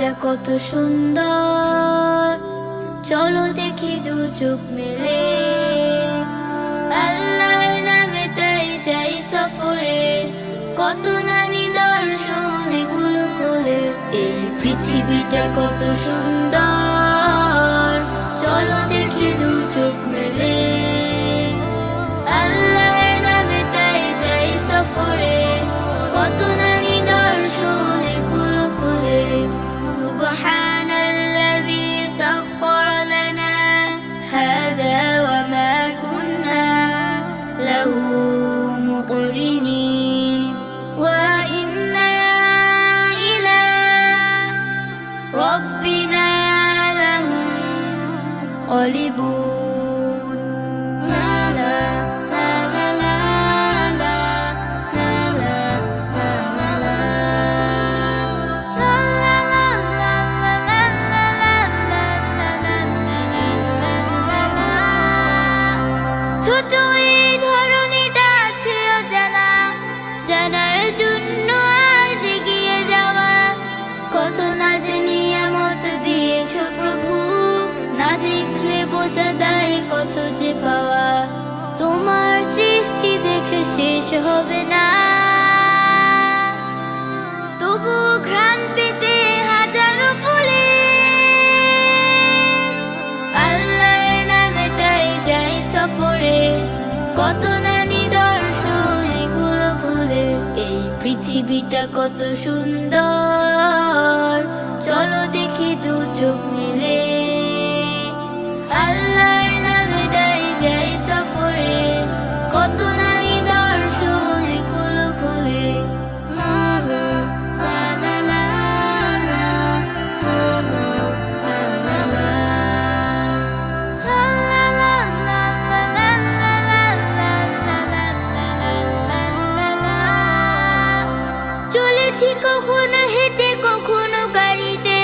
পৃথিবীটা কত সুন্দর, চলো দেখি দু চোখ মেলে। আল্লাহর নামে তাই যাই সফরে, কত না নিদর্শন এগুলো কোলে। এই পৃথিবীটা কত সুন্দর, চলো দেখি দু চোখ মেলে। আল্লাহর নামে তাই যাই সফরে, কত না নিদর্শন এগুলো কোলে। সুবহানাল্লাযী সাখখারা লানা হাযা ওয়া মা কুন্না লাহু মুকরিনিন ওয়া ইন্না ইলা রাব্বিনা লামুনকালিবুন। লা লা লা লা লা লা লা লা লা ছোট এই ধরনীটা আছে অজানা, জানার জন্য আজ এগিয়ে যাওয়া। কত না যে নিয়ামত দিয়েছ প্রভু, না দেখলে বোঝা দেয় কত যে পাওয়া। তোমার সৃষ্টি দেখে শেষ হবে না, তবু ঘ্রাণ পেতে হাজারো ফুলে। আল্লাহর নামে তাই যাই সফরে, কত না নিদর্শন এগুলো খুলে। এই পৃথিবীটা কত সুন্দর, চলো দেখি দু চোখ মেলে। আল্লাহর নামে তাই যাই সফরে, কত না নিদর্শন এগুলো খুলে। লা লা লা লা লা চলেছি কখনো হেঁটে, কখনো গাড়িতে,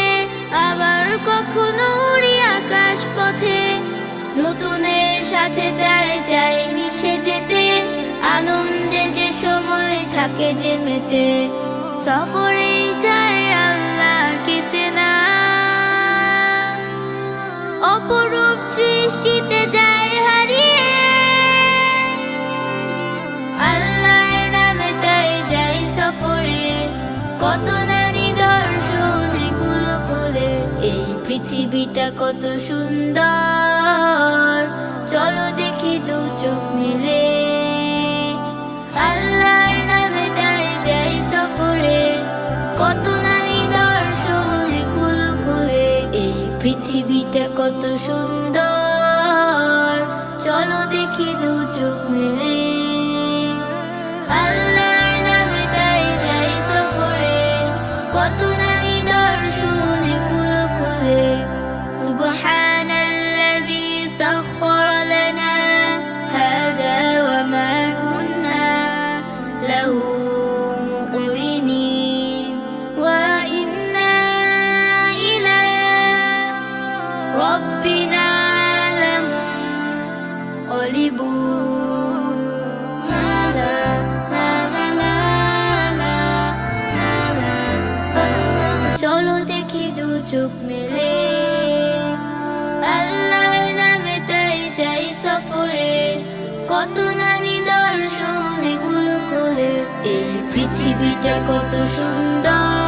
আবার কখনো উড়ি আকাশ পথে। নতুনের সাথে তাই চাই মিশে যেতে, আনন্দে যে সময় থাকে যে মেতে। সফরেই চাই আল্লাহকে চেনা, অপরূপ সৃষ্টিতে যাই হারিয়ে। আল্লাহর নামে তাই যাই সফরে, কত না নিদর্শন এগুলো কোলে। এই পৃথিবীটা কত সুন্দর, চলো দেখি দু চোখ মেলে। আল্লাহর নামে তাই যাই সফরে, কত না নিদর্শন এগুলো কোলে। এই পৃথিবীটা কত সুন্দর, চলো দেখি দু চোখ মেলে। আল্লাহর নামে তাই যাই সফরে, কত না নিদর্শন এগুলো কোলে। সুবহানাল্লাযী সাখখারা লানা হাযা ওয়া মা কুন্না লাহু মুকরিনিন ওয়া ইন্না ইলা রাব্বিনা লামুনকালিবুন। লা লা লা লা লা লা লা লা। চলো দেখি দু চোখ মেলে। আল্লাহর নামে তাই যাই সফরে, কত না নিদর্শন এগুলো কোলে। এই পৃথিবীটা কত সুন্দর,